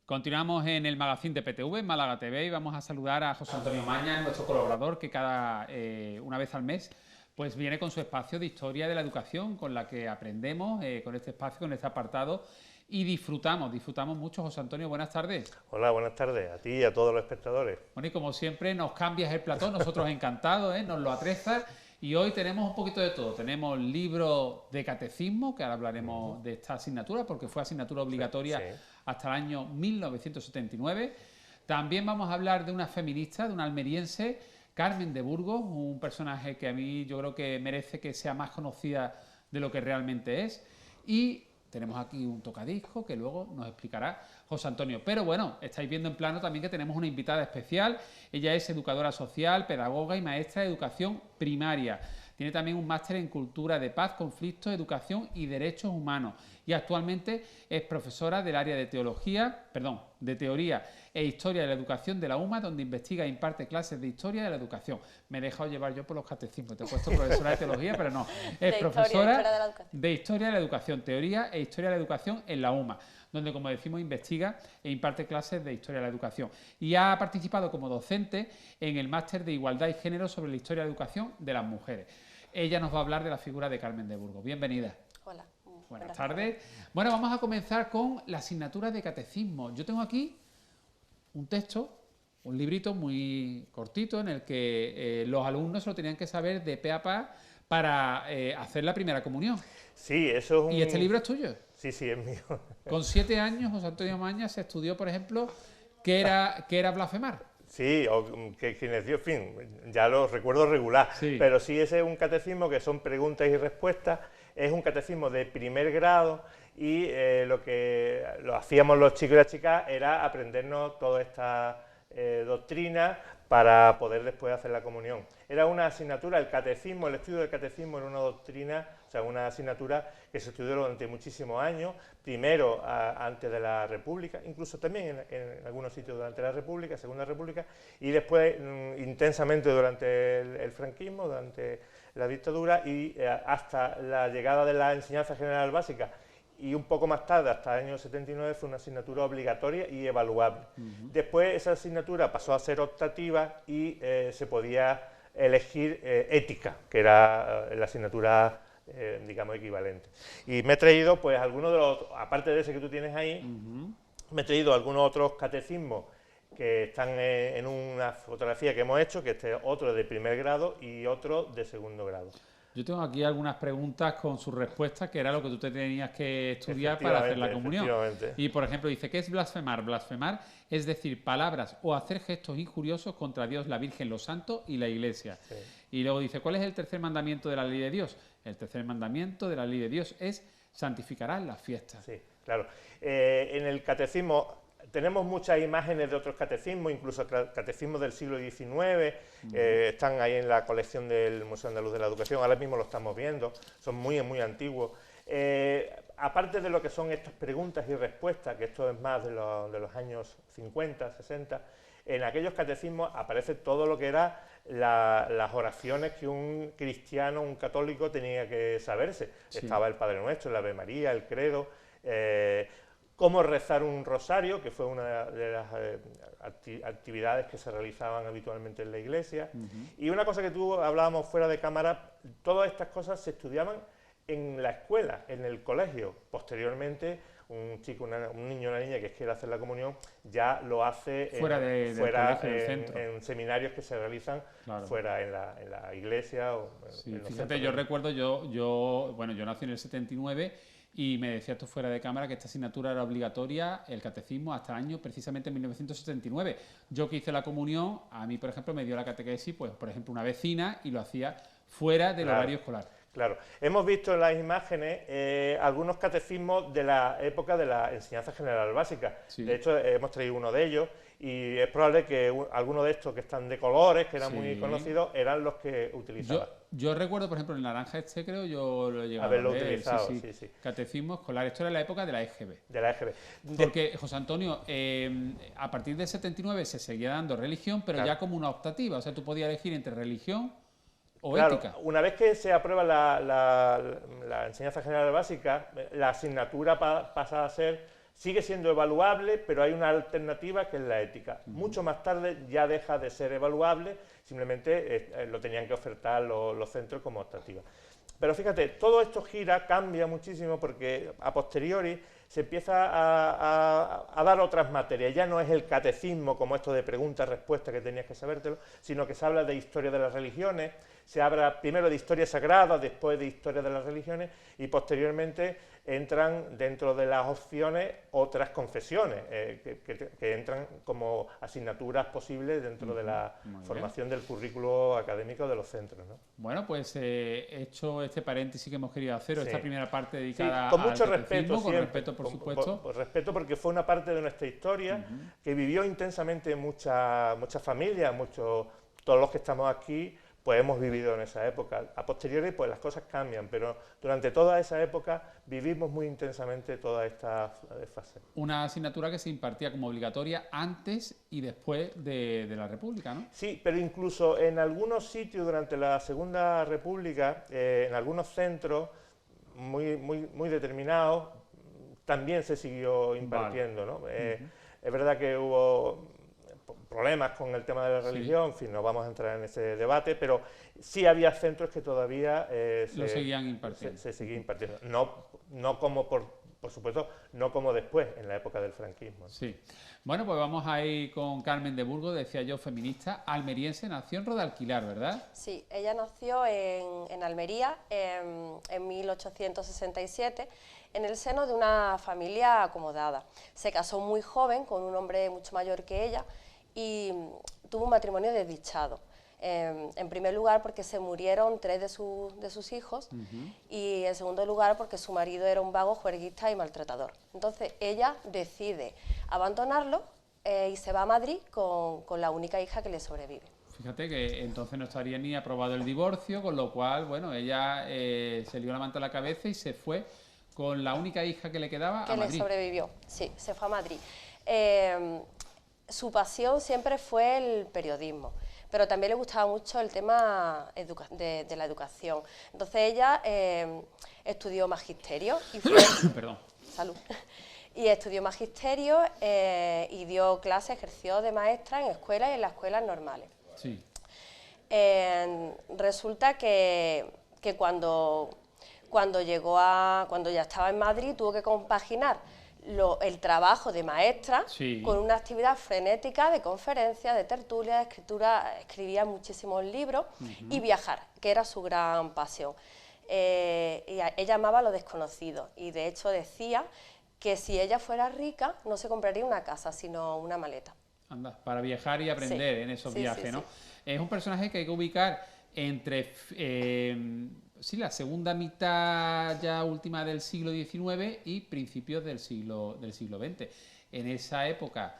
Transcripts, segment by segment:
Continuamos en el magazine de PTV, en Málaga TV, y vamos a saludar a José Antonio Maña, nuestro colaborador, que una vez al mes pues viene con su espacio de historia de la educación, con la que aprendemos, con este espacio, con este apartado, y disfrutamos mucho. José Antonio, buenas tardes. Hola, buenas tardes, a ti y a todos los espectadores. Bueno, y como siempre nos cambias el platón, nosotros encantados, nos lo atrezas, y hoy tenemos un poquito de todo. Tenemos libro de catecismo, que ahora hablaremos de esta asignatura, porque fue asignatura obligatoria hasta el año 1979. También vamos a hablar de una feminista, de una almeriense, Carmen de Burgos, un personaje que a mí yo creo que merece que sea más conocida de lo que realmente es. Y tenemos aquí un tocadiscos que luego nos explicará José Antonio. Pero bueno, estáis viendo en plano también que tenemos una invitada especial. Ella es educadora social, pedagoga y maestra de educación primaria. Tiene también un máster en Cultura de Paz, Conflicto, Educación y Derechos Humanos. Y actualmente es profesora del área de Teoría e Historia de la Educación de la UMA, donde investiga e imparte clases de Historia de la Educación. Me he dejado llevar yo por los catecismos. Te he puesto profesora de Teología, pero no. Es profesora de Historia de la Educación, Teoría e Historia de la Educación en la UMA, donde, como decimos, investiga e imparte clases de Historia de la Educación. Y ha participado como docente en el máster de Igualdad y Género sobre la Historia de la Educación de las Mujeres. Ella nos va a hablar de la figura de Carmen de Burgos. Bienvenida. Hola. Buenas tardes. Bueno, vamos a comenzar con la asignatura de catecismo. Yo tengo aquí un texto, un librito muy cortito en el que los alumnos se lo tenían que saber de pe a pa para hacer la primera comunión. Sí, eso es un... ¿Y este libro es tuyo? Sí, es mío. Con 7 años, José Antonio Maña se estudió, por ejemplo, qué era blasfemar. Sí, o que quienes dio, en fin, ya lo recuerdo regular, pero sí, ese es un catecismo que son preguntas y respuestas, es un catecismo de primer grado y lo que hacíamos los chicos y las chicas era aprendernos toda esta doctrina para poder después hacer la comunión. Era una asignatura, el catecismo, el estudio del catecismo era una doctrina, o sea, una asignatura que se estudió durante muchísimos años, primero antes de la República, incluso también en algunos sitios durante la República, Segunda República, y después intensamente durante el franquismo, durante la dictadura y hasta la llegada de la enseñanza general básica. Y un poco más tarde, hasta el año 79, fue una asignatura obligatoria y evaluable. Después esa asignatura pasó a ser optativa y se podía elegir ética, que era la asignatura, digamos, equivalente. Y me he traído, pues, algunos de los, aparte de ese que tú tienes ahí, me he traído algunos otros catecismos que están en una fotografía que hemos hecho, que este es otro de primer grado y otro de segundo grado. Yo tengo aquí algunas preguntas con sus respuestas, que era lo que tú te tenías que estudiar para hacer la comunión. Y, por ejemplo, dice, ¿qué es blasfemar? Blasfemar es decir palabras o hacer gestos injuriosos contra Dios, la Virgen, los santos y la Iglesia. Y luego dice, ¿cuál es el tercer mandamiento de la ley de Dios? El tercer mandamiento de la ley de Dios es santificarás las fiestas. Sí, claro. En el catecismo tenemos muchas imágenes de otros catecismos, incluso catecismos del siglo XIX, están ahí en la colección del Museo Andaluz de la Educación, ahora mismo lo estamos viendo, son muy, muy antiguos. Aparte de lo que son estas preguntas y respuestas, que esto es más de los años 50, 60, en aquellos catecismos aparece todo lo que era las oraciones que un cristiano, un católico tenía que saberse. Estaba el Padre Nuestro, el Ave María, el Credo, cómo rezar un rosario, que fue una de las actividades que se realizaban habitualmente en la iglesia. Y una cosa que tú hablábamos fuera de cámara, todas estas cosas se estudiaban en la escuela, en el colegio. Posteriormente, un chico, un niño o una niña que quiera hacer la comunión ya lo hace fuera del colegio, del centro, en seminarios que se realizan fuera en la iglesia. O en fíjate, yo recuerdo, yo nací en el 79 y me decía esto fuera de cámara que esta asignatura era obligatoria, el catecismo, hasta el año precisamente 1979. Yo que hice la comunión, a mí, por ejemplo, me dio la catequesis, pues, por ejemplo, una vecina y lo hacía fuera del horario escolar. Claro, hemos visto en las imágenes algunos catecismos de la época de la enseñanza general básica. De hecho, hemos traído uno de ellos y es probable que algunos de estos que están de colores, que eran muy conocidos, eran los que utilizaban. Yo recuerdo, por ejemplo, en naranja creo yo lo he llegado a ver, utilizado, sí. Catecismo escolar, esto era la época de la EGB. De la EGB. Porque, José Antonio, a partir del 79 se seguía dando religión, pero ya como una optativa, o sea, tú podías elegir entre religión o ética. Una vez que se aprueba la enseñanza general básica, la asignatura pasa a ser sigue siendo evaluable, pero hay una alternativa que es la ética. Mucho más tarde ya deja de ser evaluable, simplemente lo tenían que ofertar los centros como optativa. Pero fíjate, todo esto cambia muchísimo porque a posteriori se empieza a dar otras materias. Ya no es el catecismo como esto de preguntas-respuestas que tenías que sabértelo, sino que se habla de historia de las religiones, se habla primero de historia sagrada, después de historia de las religiones y posteriormente entran dentro de las opciones otras confesiones que entran como asignaturas posibles dentro de la formación del currículo académico de los centros, ¿no? Bueno, pues hecho este paréntesis que hemos querido hacer, esta primera parte dedicada con mucho al respeto, con respeto, por supuesto. Por respeto, porque fue una parte de nuestra historia que vivió intensamente muchas familias, todos los que estamos aquí, pues hemos vivido en esa época. A posteriori, pues las cosas cambian, pero durante toda esa época vivimos muy intensamente toda esta fase. Una asignatura que se impartía como obligatoria antes y después de la República, ¿no? Sí, pero incluso en algunos sitios durante la Segunda República, en algunos centros muy determinados, también se siguió impartiendo, ¿no? Es verdad que hubo problemas con el tema de la religión, en fin, no vamos a entrar en ese debate, pero sí había centros que todavía lo seguían impartiendo. Se seguía impartiendo. No como, por supuesto, no como después, en la época del franquismo, ¿no? Sí. Bueno, pues vamos a ir con Carmen de Burgos, decía yo, feminista, almeriense, nació en Rodalquilar, ¿verdad? Sí, ella nació en Almería en 1867, en el seno de una familia acomodada. Se casó muy joven con un hombre mucho mayor que ella y tuvo un matrimonio desdichado. En primer lugar porque se murieron 3 de sus hijos y en segundo lugar porque su marido era un vago, juerguista y maltratador. Entonces ella decide abandonarlo y se va a Madrid con la única hija que le sobrevive. Fíjate que entonces no estaría ni aprobado el divorcio, con lo cual, bueno, ella se lió la manta a la cabeza y se fue con la única hija que le quedaba a Madrid. Que le sobrevivió, sí, se fue a Madrid. Su pasión siempre fue el periodismo, pero también le gustaba mucho el tema de la educación. Entonces ella estudió magisterio y fue... Perdón. Salud. Y estudió magisterio y dio clases, ejerció de maestra en escuelas y en las escuelas normales. Sí. Resulta que cuando ya estaba en Madrid tuvo que compaginar el trabajo de maestra con una actividad frenética de conferencias, de tertulias, de escritura, escribía muchísimos libros y viajar, que era su gran pasión. Y ella amaba lo desconocido y de hecho decía que si ella fuera rica no se compraría una casa, sino una maleta. Anda, para viajar y aprender en esos viajes, ¿no? Es un personaje que hay que ubicar entre la segunda mitad ya última del siglo XIX y principios del siglo XX. En esa época,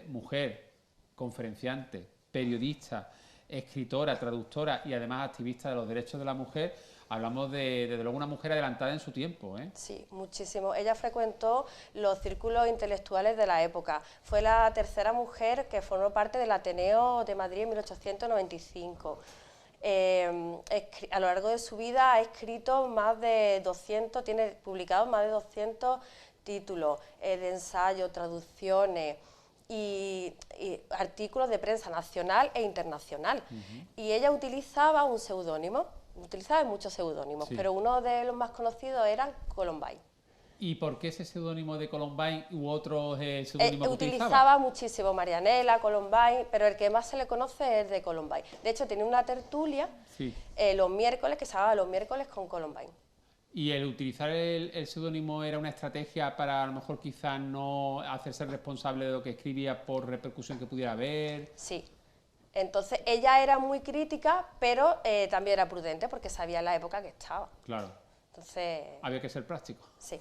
mujer, conferenciante, periodista, escritora, traductora y además activista de los derechos de la mujer. Hablamos desde luego, una mujer adelantada en su tiempo, ¿eh? Sí, muchísimo. Ella frecuentó los círculos intelectuales de la época. Fue la tercera mujer que formó parte del Ateneo de Madrid en 1895. A lo largo de su vida ha escrito más de 200, tiene publicados más de 200 títulos de ensayo, traducciones y artículos de prensa nacional e internacional. Y ella utilizaba un seudónimo. Utilizaba muchos seudónimos, pero uno de los más conocidos era Columbine. ¿Y por qué ese seudónimo de Columbine u otros seudónimos que utilizaba muchísimo Marianela, Columbine, pero el que más se le conoce es de Columbine. De hecho, tenía una tertulia los miércoles que se llamaba Los miércoles con Columbine. ¿Y el utilizar el seudónimo era una estrategia para a lo mejor quizás no hacerse responsable de lo que escribía por repercusión que pudiera haber? Sí. Entonces ella era muy crítica, pero también era prudente porque sabía la época que estaba. Claro. Entonces... había que ser práctico. Sí.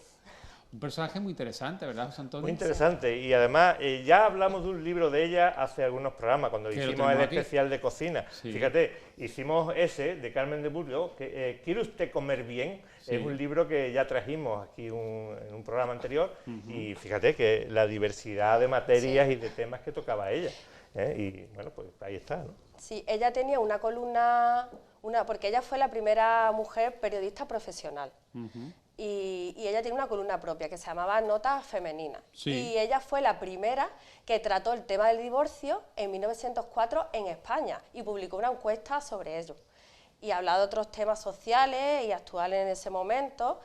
Un personaje muy interesante, ¿verdad, José Antonio? Muy interesante. Y además ya hablamos de un libro de ella hace algunos programas, cuando hicimos el especial de cocina. Fíjate, hicimos ese de Carmen de Burgos, que ¿Quiere usted comer bien? Es un libro que ya trajimos aquí en un programa anterior. Y fíjate que la diversidad de materias y de temas que tocaba ella. Y bueno, pues ahí está, ¿no? Sí, ella tenía una columna, porque ella fue la primera mujer periodista profesional. y ella tiene una columna propia que se llamaba Notas Femeninas. Sí. Y ella fue la primera que trató el tema del divorcio en 1904 en España y publicó una encuesta sobre ello. Y habla de otros temas sociales y actuales en ese momento,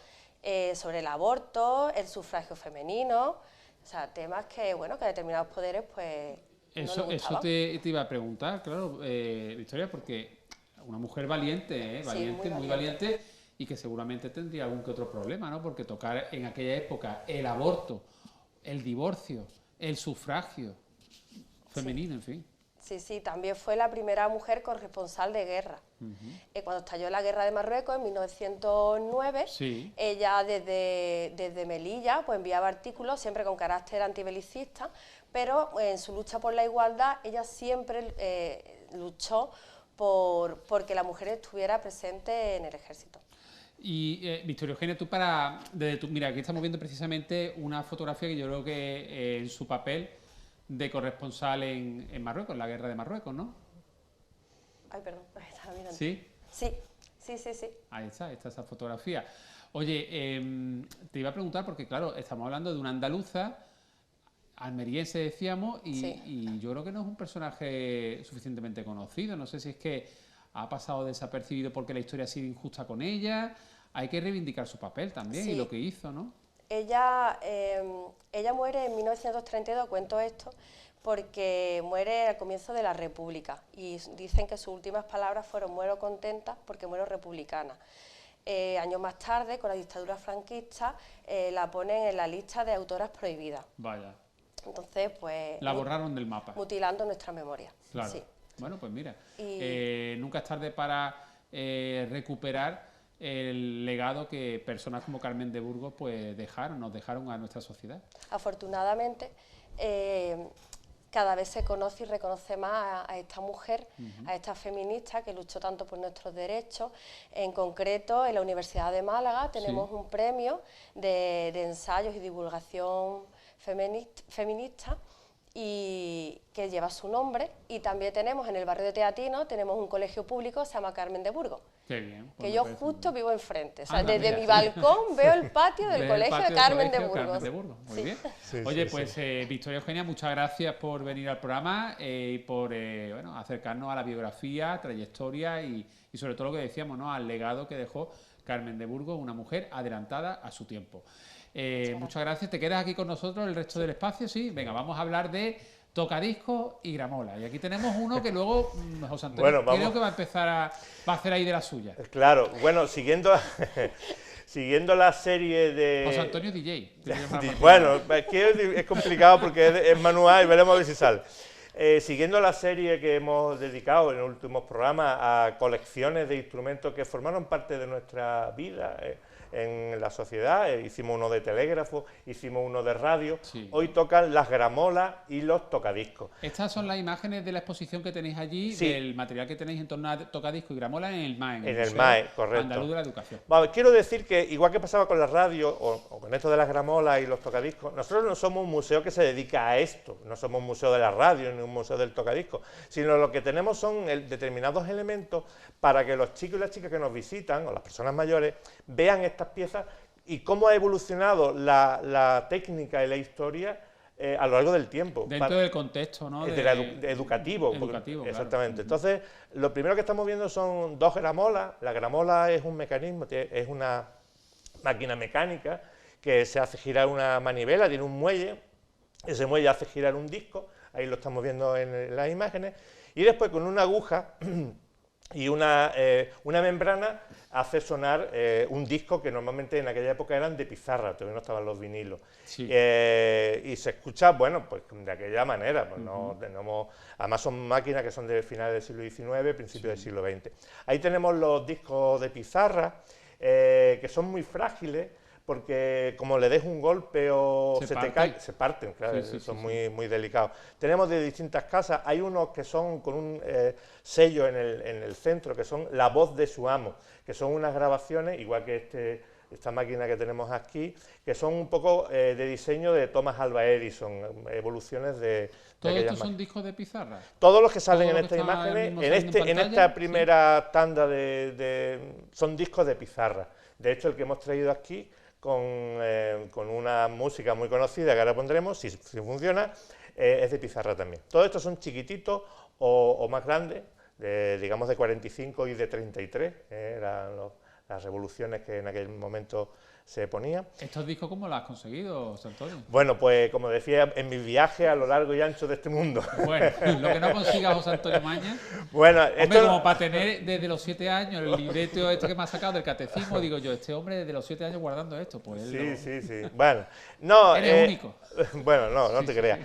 sobre el aborto, el sufragio femenino, o sea, temas que, bueno, que determinados poderes, pues, Eso te iba a preguntar, claro, Victoria, porque una mujer valiente, valiente, muy valiente, y que seguramente tendría algún que otro problema, ¿no? Porque tocar en aquella época el aborto, el divorcio, el sufragio femenino, en fin. Sí, también fue la primera mujer corresponsal de guerra. Cuando estalló la guerra de Marruecos en 1909, ella desde Melilla pues enviaba artículos, siempre con carácter antibelicista, pero en su lucha por la igualdad ella siempre luchó porque la mujer estuviera presente en el ejército. Y Victoria Eugenia, mira, aquí estamos viendo precisamente una fotografía que yo creo que en su papel de corresponsal en Marruecos, en la guerra de Marruecos, ¿no? Ay, perdón, estaba mirando. ¿Sí? Sí. Ahí está esa fotografía. Oye, te iba a preguntar porque, claro, estamos hablando de una andaluza, almeriense decíamos, y yo creo que no es un personaje suficientemente conocido. No sé si es que ha pasado desapercibido porque la historia ha sido injusta con ella. Hay que reivindicar su papel también y lo que hizo, ¿no? Ella muere en 1932, cuento esto, porque muere al comienzo de la República y dicen que sus últimas palabras fueron: muero contenta porque muero republicana. Años más tarde, con la dictadura franquista, la ponen en la lista de autoras prohibidas. Vaya. Entonces, pues... La borraron del mapa. Mutilando nuestra memoria. Claro. Sí. Bueno, pues mira, nunca es tarde para recuperar el legado que personas como Carmen de Burgos pues nos dejaron a nuestra sociedad. Afortunadamente, cada vez se conoce y reconoce más a esta mujer, a esta feminista que luchó tanto por nuestros derechos. En concreto, en la Universidad de Málaga tenemos un premio de ensayos y divulgación feminista y que lleva su nombre, y también tenemos en el barrio de Teatino, tenemos un colegio público, se llama Carmen de Burgos. Qué bien. Que yo justo vivo enfrente, o sea, desde mi balcón veo el patio del colegio de Carmen de Burgos. Muy bien. Oye, pues Victoria Eugenia, muchas gracias por venir al programa y por acercarnos a la biografía, trayectoria y sobre todo lo que decíamos, ¿no? Al legado que dejó Carmen de Burgos, una mujer adelantada a su tiempo. Muchas gracias. ¿Te quedas aquí con nosotros el resto del espacio? Sí. Venga, vamos a hablar de tocadiscos y gramola. Y aquí tenemos uno que luego José Antonio creo que va a hacer ahí de la suya. Claro, bueno, siguiendo la serie de... José Antonio DJ. Bueno, es complicado porque es manual y veremos a ver si sale. Siguiendo la serie que hemos dedicado en los últimos programas a colecciones de instrumentos que formaron parte de nuestra vida en la sociedad, hicimos uno de telégrafo, hicimos uno de radio, hoy tocan las gramolas y los tocadiscos. Estas son las imágenes de la exposición que tenéis allí, del material que tenéis en torno a tocadiscos y gramolas en el MAE, en el MAE, correcto. Andaluz de la Educación. Bueno, quiero decir que, igual que pasaba con la radio o con esto de las gramolas y los tocadiscos, nosotros no somos un museo que se dedica a esto, no somos un museo de la radio ni un museo del tocadisco, sino lo que tenemos son determinados elementos para que los chicos y las chicas que nos visitan, o las personas mayores, vean estas piezas y cómo ha evolucionado la técnica y la historia a lo largo del tiempo. Dentro del contexto, ¿no? Educativo. Exactamente. Claro. Entonces, lo primero que estamos viendo son dos gramolas. La gramola es un mecanismo, es una máquina mecánica que se hace girar una manivela, tiene un muelle, ese muelle hace girar un disco, ahí lo estamos viendo en las imágenes, y después con una aguja y una membrana hace sonar un disco que normalmente en aquella época eran de pizarra, todavía no estaban los vinilos. Sí. Y se escucha, bueno, pues de aquella manera, pues no tenemos, además son máquinas que son de finales del siglo XIX, principios del siglo XX. Ahí tenemos los discos de pizarra, que son muy frágiles, porque como le des un golpe o se te cae, se parten, claro, son muy delicados. Tenemos de distintas casas, hay unos que son con un sello en el centro, que son La voz de su amo, que son unas grabaciones, igual que esta máquina que tenemos aquí, que son un poco de diseño de Thomas Alva Edison, evoluciones de... ¿Todos estos son discos de pizarra? Todos los que salen en estas imágenes, en esta primera tanda son discos de pizarra. De hecho, el que hemos traído aquí con una música muy conocida que ahora pondremos, si funciona, es de pizarra también. Todos estos son chiquititos o más grandes, digamos de 45 y de 33, eran las revoluciones que en aquel momento se ponían. ¿Estos discos cómo los has conseguido, José Antonio? Bueno, pues como decía, en mis viajes a lo largo y ancho de este mundo. Bueno, lo que no consiga José Antonio Maña. Bueno, hombre, como para tener desde los 7 años el libreto este que me ha sacado del catecismo, digo yo, este hombre desde los 7 años guardando esto, pues él sí. Bueno, no. Eres único. Bueno, no te creas.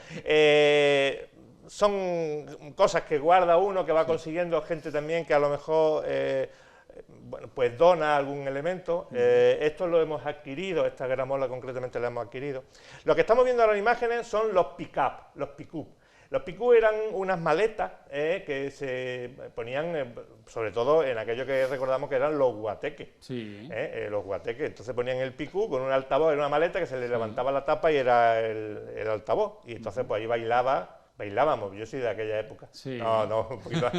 Son cosas que guarda uno, que va consiguiendo gente también que a lo mejor bueno, pues dona algún elemento. Esto lo hemos adquirido, esta gramola concretamente la hemos adquirido. Lo que estamos viendo ahora en imágenes son los pick-up, los pick-up. Los pick-up eran unas maletas que se ponían, sobre todo en aquello que recordamos que eran los guateques. Sí. Los guateques. Entonces ponían el pick-up con un altavoz, era una maleta que se le levantaba la tapa y era el altavoz. Y entonces pues ahí bailábamos, yo soy de aquella época. Sí. No, un poquito.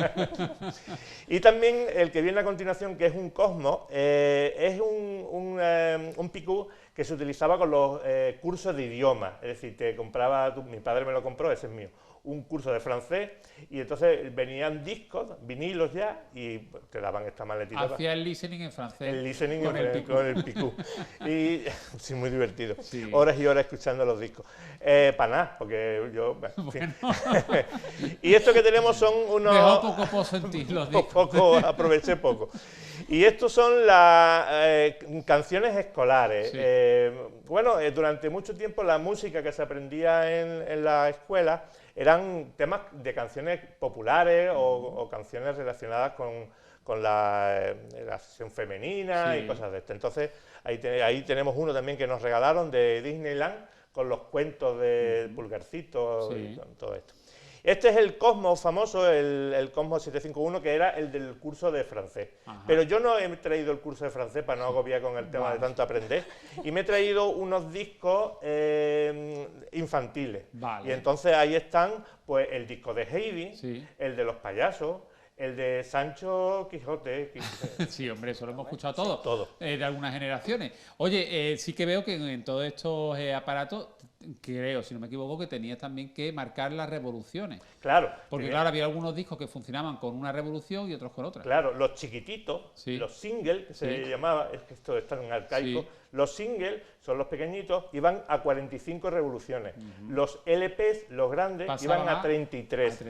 Y también el que viene a continuación, que es un Cosmo, es un picú que se utilizaba con los cursos de idioma. Es decir, te compraba, mi padre me lo compró, ese es mío, un curso de francés, y entonces venían discos, vinilos ya, y te daban esta maletita. Hacía el listening en francés. El listening con el picú. Y sí, muy divertido. Sí. Horas y horas escuchando los discos. Para nada, porque yo... Bueno. Y esto que tenemos son unos... Dejó poco por sentir los discos. Aproveché poco. Y estos son las canciones escolares. Sí. Bueno, durante mucho tiempo la música que se aprendía en la escuela eran temas de canciones populares o canciones relacionadas con la sesión femenina y cosas de esto. Entonces, ahí tenemos uno también que nos regalaron de Disneyland, con los cuentos de Pulgarcito y con todo esto. Este es el Cosmo famoso, el Cosmo 751, que era el del curso de francés. Ajá. Pero yo no he traído el curso de francés para no agobiar con el tema de tanto aprender, y me he traído unos discos infantiles. Vale. Y entonces ahí están pues el disco de Heidi, el de los payasos, el de Sancho Quijote. Sí, hombre, eso lo hemos escuchado todo. Todo. De algunas generaciones. Oye, sí que veo que en todos estos aparatos, creo, si no me equivoco, que tenías también que marcar las revoluciones. Claro. Porque claro, había algunos discos que funcionaban con una revolución y otros con otra. Claro, los chiquititos, los singles, que se llamaba, es que esto es tan arcaico, los singles son los pequeñitos, iban a 45 revoluciones. Los LPs, los grandes, iban a 33.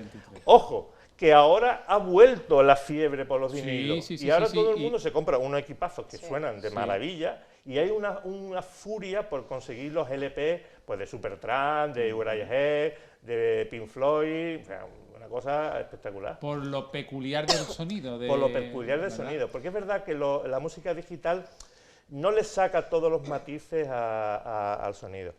Ojo, que ahora ha vuelto la fiebre por los vinilos. Y ahora todo el mundo se compra unos equipazos que suenan de maravilla, y hay una furia por conseguir los LP pues de Supertramp, de Uriah Heep, de Pink Floyd, o sea, una cosa espectacular. Por lo peculiar del sonido. Por lo peculiar del sonido, porque es verdad que la música digital no le saca todos los matices al sonido.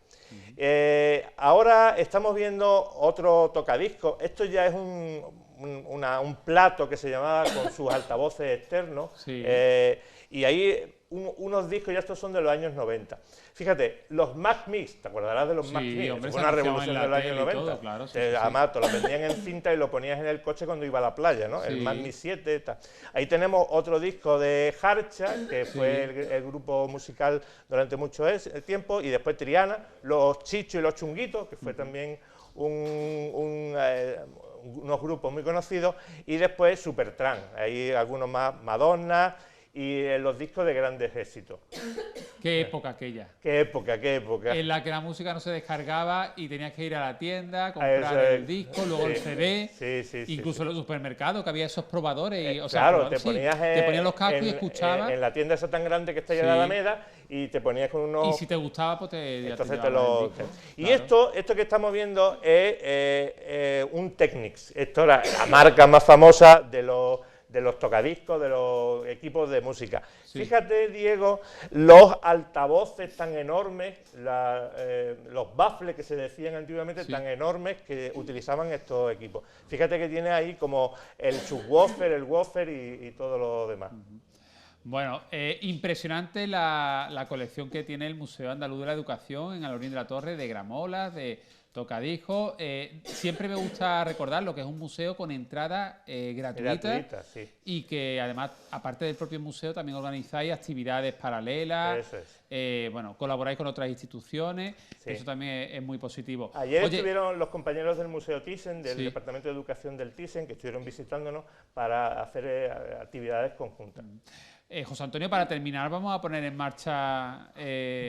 Ahora estamos viendo otro tocadiscos. Esto ya es un plato que se llamaba con sus altavoces externos, y ahí unos discos, ya estos son de los años 90. Fíjate, los Mac Mix, ¿te acordarás de los Mac Mix? Hombre, fue una revolución de los años 90. Todo, claro, además, te lo vendían en cinta y lo ponías en el coche cuando iba a la playa, ¿no? El Mac Mix 7, tal. Ahí tenemos otro disco de Harcha, que fue el grupo musical durante mucho tiempo, y después Triana, los Chichos y los Chunguitos, que fue también unos grupos muy conocidos, y después Supertramp, ahí algunos más, Madonna, y los discos de grandes éxitos. ¿Qué época aquella? ¿Qué época? En la que la música no se descargaba y tenías que ir a la tienda, comprar el disco, luego el CD, incluso en los supermercados, que había esos probadores. Claro, te ponías los cascos y escuchabas. En la tienda esa tan grande que está allá en la Alameda, y te ponías con unos... Y si te gustaba, pues entonces te lo... Y esto que estamos viendo es un Technics. Esto era la marca más famosa de los tocadiscos, de los equipos de música. Fíjate, Diego, los altavoces tan enormes, los baffles que se decían antiguamente, tan enormes que utilizaban estos equipos. Fíjate que tiene ahí como el subwoofer, el woofer y todo lo demás. Bueno, impresionante la colección que tiene el Museo Andaluz de la Educación en Alhaurín de la Torre, de gramolas, de tocadiscos. Siempre me gusta recordar lo que es un museo con entrada gratuita, sí. Y que además, aparte del propio museo, también organizáis actividades paralelas. Eso es. Bueno, colaboráis con otras instituciones, Sí. eso también es muy positivo. Ayer estuvieron los compañeros del Museo Thyssen, del Sí. Departamento de Educación del Thyssen, que estuvieron visitándonos para hacer actividades conjuntas. José Antonio, para terminar, vamos a poner en marcha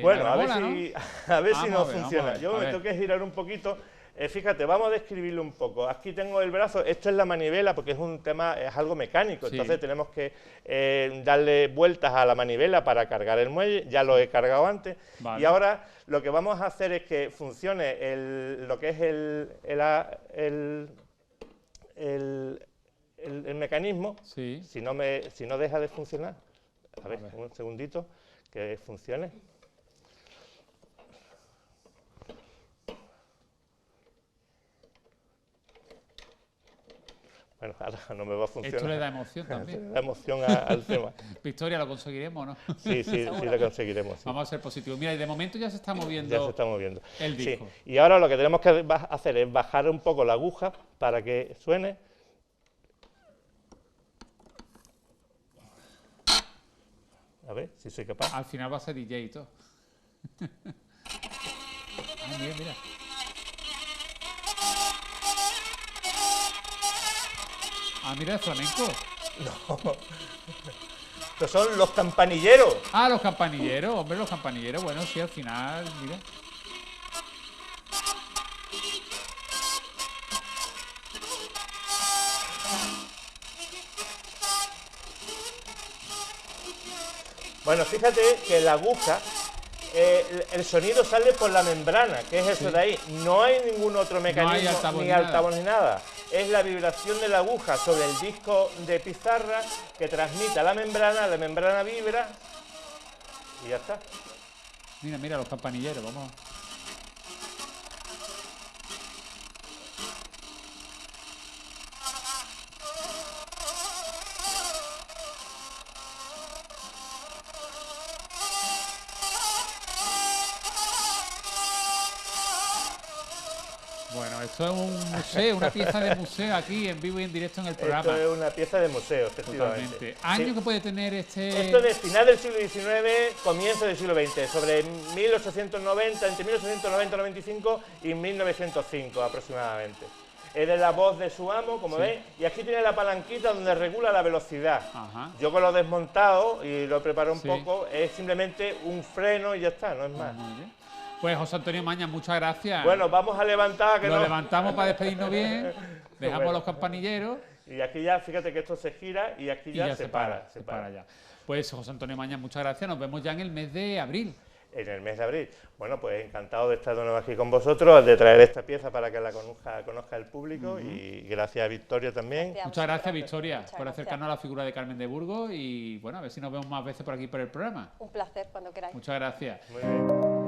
bueno, la gramola, a ver si Vamos nos a ver, funciona. Yo me tengo que girar un poquito. Fíjate, vamos a describirlo un poco. Aquí tengo el brazo, esto es la manivela porque es un tema, es algo mecánico, Sí. entonces tenemos que darle vueltas a la manivela para cargar el muelle, ya lo he cargado antes, Vale. y ahora lo que vamos a hacer es que funcione lo que es el mecanismo. Sí. Si no deja de funcionar, a ver, un segundito, que funcione. Bueno, ahora no me va a funcionar. Esto le da emoción también. Le da emoción al tema. Victoria, ¿lo conseguiremos, no? Sí, lo conseguiremos. Sí. Vamos a ser positivos. Mira, y de momento ya se está moviendo, Ya se está moviendo. el disco. Sí. Y ahora lo que tenemos que hacer es bajar un poco la aguja para que suene. A ver si soy capaz. Al final va a ser DJ y todo. Ah, mira, mira. Ah, mira, el flamenco. Estos son los campanilleros. Ah, los campanilleros, hombre, los campanilleros. Bueno, sí, al final, mira. Bueno, fíjate que la aguja, el sonido sale por la membrana, que es eso de ahí. No hay ningún otro mecanismo, altavoz ni ni nada. altavoz ni nada. Es la vibración de la aguja sobre el disco de pizarra que transmite a la membrana vibra y ya está. Mira, mira, los campanilleros, vamos. Bueno, esto es un museo, una pieza de museo aquí en vivo y en directo en el programa. Esto es una pieza de museo, efectivamente. Totalmente. ¿Año Sí. que puede tener este...? Esto es de final del siglo XIX, comienzo del siglo XX, sobre 1890, entre 1890 y 95 y 1905 aproximadamente. Es de la voz de su amo, como veis, y aquí tiene la palanquita donde regula la velocidad. Ajá. Yo con lo desmontado y lo he preparado un Sí. poco, es simplemente un freno y ya está, no es más. Muy bien. Pues José Antonio Mañas, muchas gracias. Bueno, vamos a levantar, que Lo no. levantamos para despedirnos bien, dejamos Bueno. los campanilleros Y aquí ya, fíjate que esto se gira y aquí y ya, ya se para. ya. Pues José Antonio Mañas, muchas gracias, nos vemos ya en el mes de abril. En el mes de abril. Bueno, pues encantado de estar de nuevo aquí con vosotros, de traer esta pieza para que la conozca el público y gracias a Victoria también. Gracias. Muchas gracias, vosotros. Victoria, Muchas por gracias. acercarnos a la figura de Carmen de Burgos y bueno, a ver si nos vemos más veces por aquí por el programa. Un placer cuando queráis. Muchas gracias. Muy bien.